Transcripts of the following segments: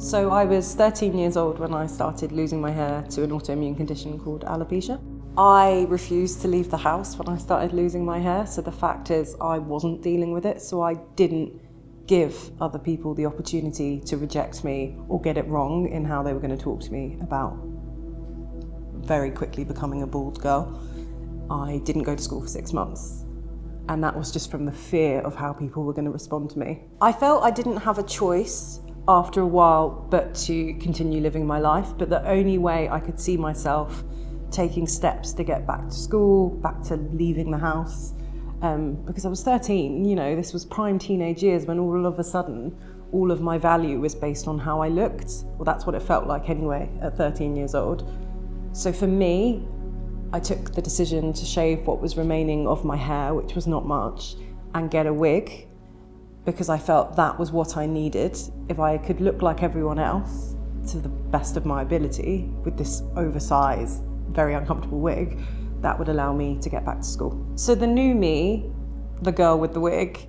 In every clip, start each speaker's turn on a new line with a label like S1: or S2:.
S1: So I was 13 years old when I started losing my hair to an autoimmune condition called alopecia. I refused to leave the house when I started losing my hair, so the fact is I wasn't dealing with it, so I didn't give other people the opportunity to reject me or get it wrong in how they were going to talk to me about very quickly becoming a bald girl. I didn't go to school for 6 months, and that was just from the fear of how people were going to respond to me. I felt I didn't have a choice after a while but to continue living my life, but the only way I could see myself taking steps to get back to school, back to leaving the house, because I was 13, this was prime teenage years when all of a sudden all of my value was based on how I looked. Well, that's what it felt like anyway at 13 years old. So for me, I took the decision to shave what was remaining of my hair, which was not much, and get a wig, because I felt that was what I needed. If I could look like everyone else to the best of my ability with this oversized, very uncomfortable wig, that would allow me to get back to school. So the new me, the girl with the wig,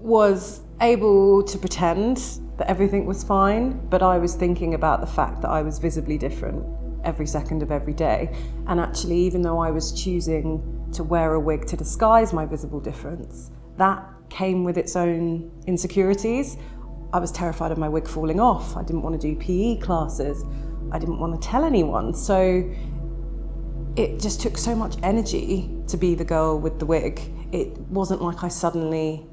S1: was able to pretend that everything was fine, but I was thinking about the fact that I was visibly different every second of every day. And actually, even though I was choosing to wear a wig to disguise my visible difference, that came with its own insecurities. I was terrified of my wig falling off. I didn't want to do PE classes. I didn't want to tell anyone. So it just took so much energy to be the girl with the wig. It wasn't like I suddenly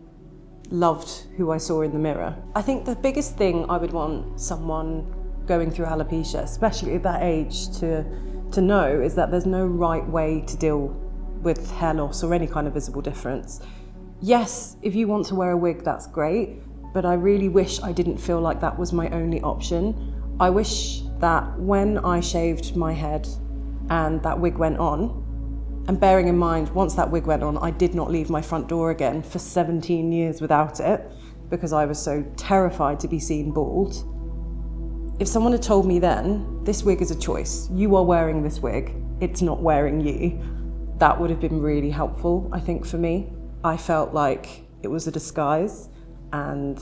S1: loved who I saw in the mirror. I think the biggest thing I would want someone going through alopecia, especially at that age, to know is that there's no right way to deal with hair loss or any kind of visible difference. Yes, if you want to wear a wig, that's great, but I really wish I didn't feel like that was my only option. I wish that when I shaved my head and that wig went on, and bearing in mind, once that wig went on, I did not leave my front door again for 17 years without it, because I was so terrified to be seen bald. If someone had told me then, this wig is a choice, you are wearing this wig, it's not wearing you, that would have been really helpful, I think, for me. I felt like it was a disguise and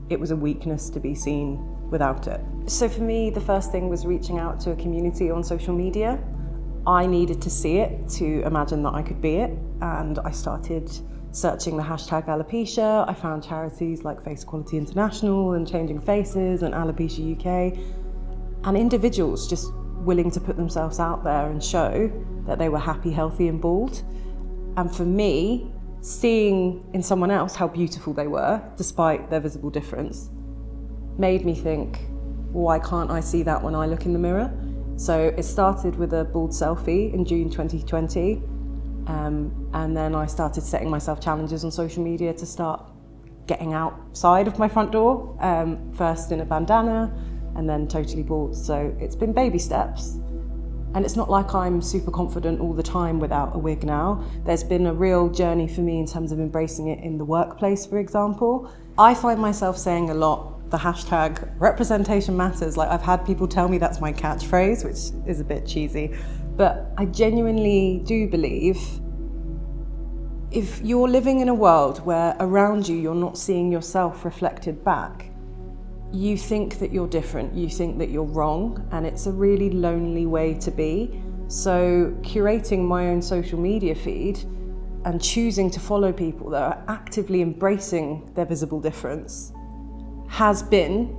S1: it was a weakness to be seen without it. So for me, the first thing was reaching out to a community on social media. I needed to see it to imagine that I could be it, and I started searching the hashtag alopecia. I found charities like Face Equality International and Changing Faces and Alopecia UK, and individuals just willing to put themselves out there and show that they were happy, healthy and bald. And for me, seeing in someone else how beautiful they were, despite their visible difference, made me think, why can't I see that when I look in the mirror? So it started with a bald selfie in June 2020, and then I started setting myself challenges on social media to start getting outside of my front door, first in a bandana and then totally bald. So it's been baby steps. And it's not like I'm super confident all the time without a wig now. There's been a real journey for me in terms of embracing it in the workplace, for example. I find myself saying a lot the hashtag representation matters. Like, I've had people tell me that's my catchphrase, which is a bit cheesy. But I genuinely do believe if you're living in a world where around you you're not seeing yourself reflected back, you think that you're different, you think that you're wrong, and it's a really lonely way to be. So curating my own social media feed and choosing to follow people that are actively embracing their visible difference has been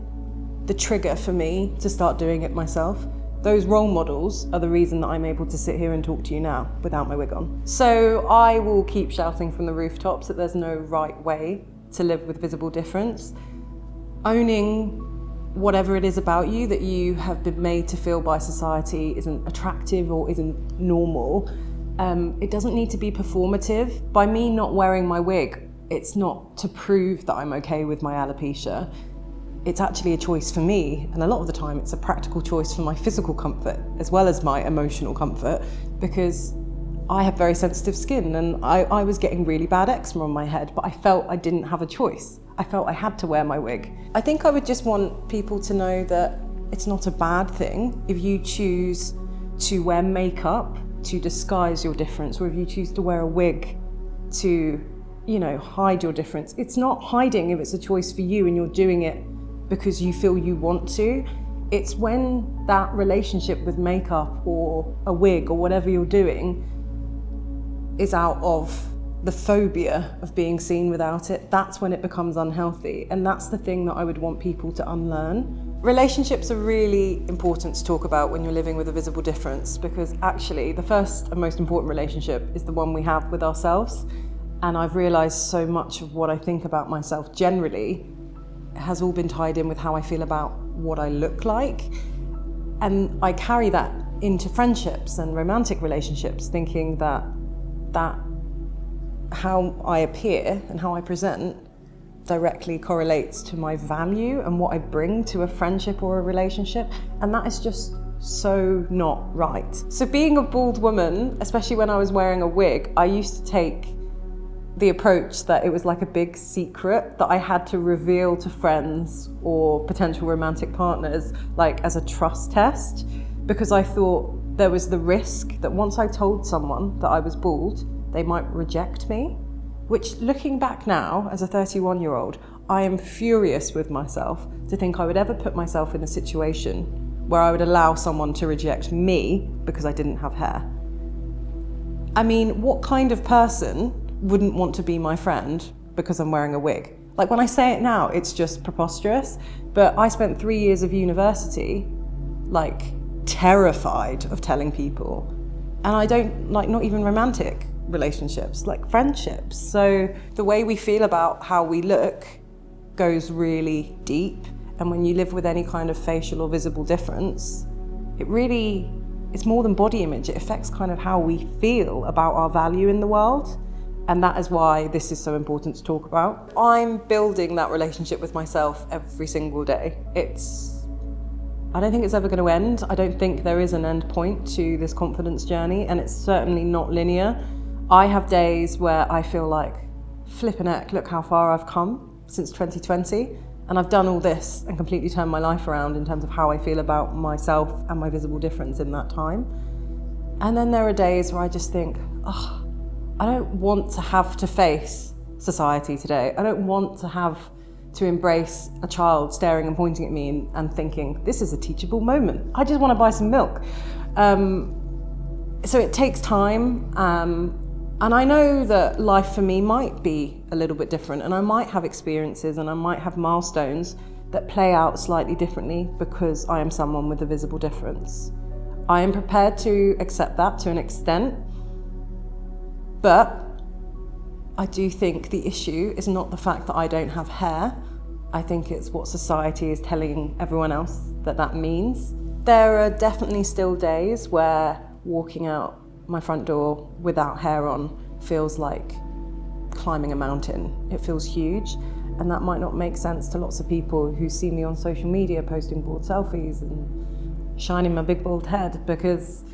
S1: the trigger for me to start doing it myself. Those role models are the reason that I'm able to sit here and talk to you now without my wig on. So I will keep shouting from the rooftops that there's no right way to live with visible difference. Owning whatever it is about you that you have been made to feel by society isn't attractive or isn't normal. It doesn't need to be performative. By me not wearing my wig, it's not to prove that I'm okay with my alopecia. It's actually a choice for me, and a lot of the time it's a practical choice for my physical comfort as well as my emotional comfort, because I have very sensitive skin and I was getting really bad eczema on my head, but I felt I didn't have a choice. I felt I had to wear my wig. I think I would just want people to know that it's not a bad thing if you choose to wear makeup to disguise your difference, or if you choose to wear a wig to, hide your difference. It's not hiding if it's a choice for you and you're doing it because you feel you want to. It's when that relationship with makeup or a wig or whatever you're doing is out of the phobia of being seen without it. That's when it becomes unhealthy. And that's the thing that I would want people to unlearn. Relationships are really important to talk about when you're living with a visible difference, because actually the first and most important relationship is the one we have with ourselves. And I've realised so much of what I think about myself generally has all been tied in with how I feel about what I look like. And I carry that into friendships and romantic relationships, thinking that how I appear and how I present directly correlates to my value and what I bring to a friendship or a relationship. And that is just so not right. So being a bald woman, especially when I was wearing a wig, I used to take the approach that it was like a big secret that I had to reveal to friends or potential romantic partners, like as a trust test, because I thought there was the risk that once I told someone that I was bald, they might reject me, which, looking back now as a 31-year-old, I am furious with myself to think I would ever put myself in a situation where I would allow someone to reject me because I didn't have hair. I mean, what kind of person wouldn't want to be my friend because I'm wearing a wig? Like, when I say it now, it's just preposterous, but I spent 3 years of university, like, terrified of telling people. And I don't, like, not even romantic relationships, like friendships. So the way we feel about how we look goes really deep. And when you live with any kind of facial or visible difference, it's more than body image. It affects kind of how we feel about our value in the world. And that is why this is so important to talk about. I'm building that relationship with myself every single day. I don't think it's ever going to end. I don't think there is an end point to this confidence journey, and it's certainly not linear. I have days where I feel like, flippin' heck, look how far I've come since 2020. And I've done all this and completely turned my life around in terms of how I feel about myself and my visible difference in that time. And then there are days where I just think, I don't want to have to face society today. I don't want to have to embrace a child staring and pointing at me and thinking, this is a teachable moment. I just want to buy some milk. So it takes time. And I know that life for me might be a little bit different, and I might have experiences and I might have milestones that play out slightly differently because I am someone with a visible difference. I am prepared to accept that to an extent, but I do think the issue is not the fact that I don't have hair. I think it's what society is telling everyone else that means. There are definitely still days where walking out my front door without hair on feels like climbing a mountain. It feels huge, and that might not make sense to lots of people who see me on social media posting bald selfies and shining my big bald head, because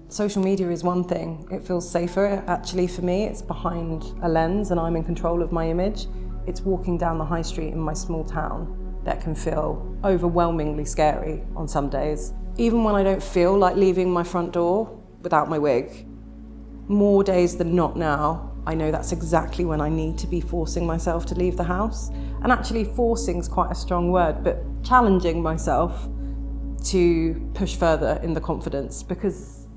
S1: social media is one thing. It feels safer. Actually, for me, it's behind a lens and I'm in control of my image. It's walking down the high street in my small town that can feel overwhelmingly scary on some days. Even when I don't feel like leaving my front door without my wig, more days than not now, I know that's exactly when I need to be forcing myself to leave the house. And actually, forcing is quite a strong word, but challenging myself to push further in the confidence, because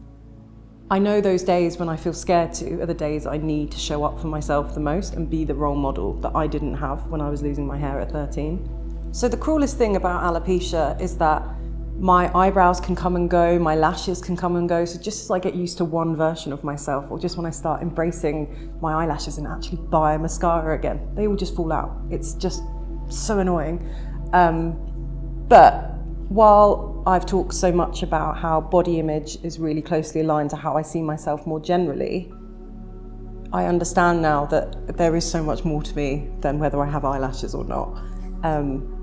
S1: I know those days when I feel scared to are the days I need to show up for myself the most and be the role model that I didn't have when I was losing my hair at 13. So the cruelest thing about alopecia is that my eyebrows can come and go, my lashes can come and go. So just as I get used to one version of myself, or just when I start embracing my eyelashes and actually buy a mascara again, they all just fall out. It's just so annoying. But while I've talked so much about how body image is really closely aligned to how I see myself more generally, I understand now that there is so much more to me than whether I have eyelashes or not.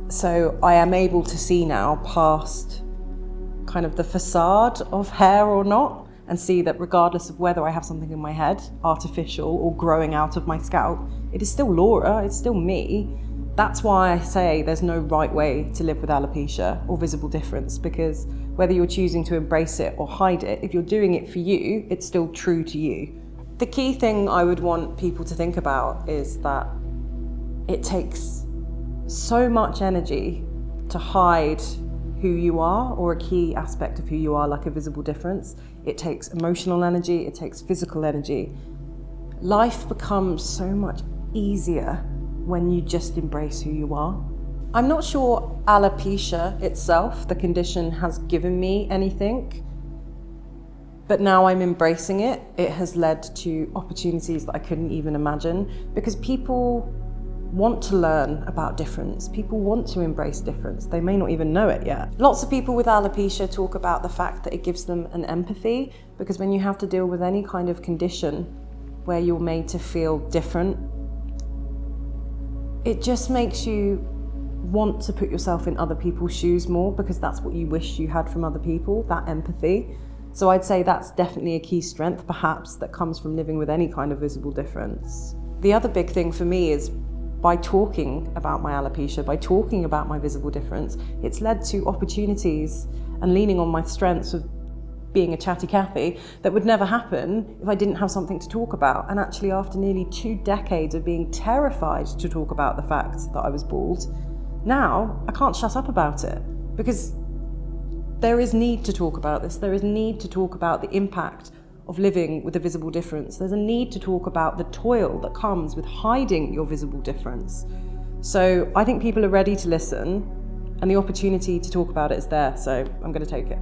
S1: So I am able to see now past kind of the facade of hair or not, and see that regardless of whether I have something in my head, artificial or growing out of my scalp, it is still Laura, it's still me. That's why I say there's no right way to live with alopecia or visible difference, because whether you're choosing to embrace it or hide it, if you're doing it for you, it's still true to you. The key thing I would want people to think about is that it takes so much energy to hide who you are, or a key aspect of who you are, like a visible difference. It takes emotional energy, it takes physical energy. Life becomes so much easier when you just embrace who you are. I'm not sure alopecia itself, the condition, has given me anything, but now I'm embracing it. It has led to opportunities that I couldn't even imagine, because people want to learn about difference. People want to embrace difference. They may not even know it yet. Lots of people with alopecia talk about the fact that it gives them an empathy, because when you have to deal with any kind of condition where you're made to feel different, it just makes you want to put yourself in other people's shoes more, because that's what you wish you had from other people, that empathy. So I'd say that's definitely a key strength, perhaps, that comes from living with any kind of visible difference. The other big thing for me is, by talking about my alopecia, by talking about my visible difference, it's led to opportunities and leaning on my strengths of being a chatty Cathy that would never happen if I didn't have something to talk about. And actually, after nearly 2 decades of being terrified to talk about the fact that I was bald, now I can't shut up about it, because there is need to talk about this. There is need to talk about the impact of living with a visible difference. There's a need to talk about the toil that comes with hiding your visible difference. So I think people are ready to listen, and the opportunity to talk about it is there, so I'm going to take it.